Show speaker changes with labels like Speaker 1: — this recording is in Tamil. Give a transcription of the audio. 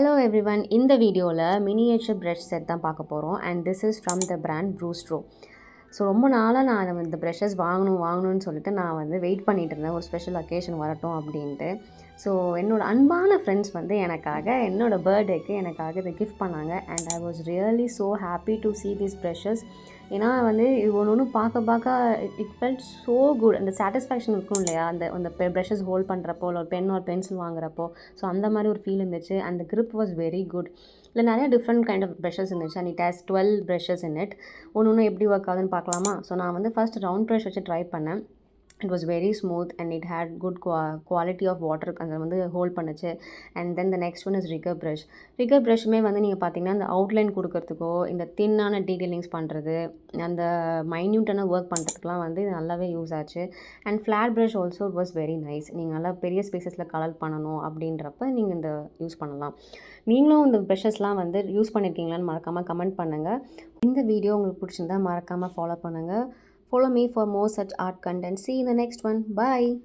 Speaker 1: Hello everyone, இந்த வீடியோவில் மினியேச்சர் ப்ரஷ் செட் தான் பார்க்க போகிறோம் and this is from the brand Brustro. So ரொம்ப நாளாக நான் இந்த ப்ரஷஸ் வாங்கணும்னு சொல்லிட்டு நான் வெயிட் பண்ணிகிட்டு இருந்தேன் ஒரு ஸ்பெஷல் அக்கேஷன் வரட்டும் அப்படின்ட்டு. ஸோ என்னோடய அன்பான ஃப்ரெண்ட்ஸ் எனக்காக என்னோடய பர்த்டேக்கு எனக்காக இதை கிஃப்ட் பண்ணாங்க and I was really so happy to see these brushes. ஏன்னா இது ஒன்று பார்க்க இட் ஃபெல்ட் ஸோ குட். அந்த சாட்டிஸ்ஃபேக்ஷன் இருக்கும் இல்லையா, அந்த ப்ரஷஸ் ஹோல்ட் பண்ணுறப்போ இல்லை ஒரு பென் ஒரு பென்சில் வாங்குறப்போ. ஸோ அந்த மாதிரி ஒரு ஃபீல் இருந்துச்சு and the grip was very good. இல்லை நிறைய டிஃப்ரெண்ட் கைண்ட் ஆஃப் ப்ரஷஸ் இருந்துச்சு and it has 12 brushes in it. ஒன்று எப்படி ஒர்க் ஆகுதுன்னு பார்க்கலாமா? ஸோ நான் ஃபர்ஸ்ட் ரவுண்ட் ப்ரஷ் வச்சு ட்ரை பண்ணேன். It was very smooth and it had good quality of water அதை ஹோல்ட் பண்ணுச்சு. And then the next one is rigger brush. Rigger ப்ரஷ்மே நீங்கள் பார்த்தீங்கன்னா அந்த அவுட்லைன் கொடுக்கறதுக்கோ இந்த தின்னான டீட்டெயிலிங்ஸ் பண்ணுறது அந்த மைன்யூட்டான ஒர்க் பண்ணுறதுக்குலாம் இது நல்லாவே யூஸ் ஆச்சு. And flat brush also it was very nice. நீங்கள் நல்லா பெரிய ஸ்பேசஸில் கலர் பண்ணணும் அப்படின்றப்ப நீங்கள் இந்த யூஸ் பண்ணலாம். நீங்களும் இந்த ப்ரஷஸ்லாம் யூஸ் பண்ணியிருக்கீங்களான்னு மறக்காமல் கமெண்ட் பண்ணுங்கள். இந்த வீடியோ உங்களுக்கு பிடிச்சிருந்தா மறக்காமல் ஃபாலோ பண்ணுங்கள். Follow me for more such art content. See you in the next one. Bye.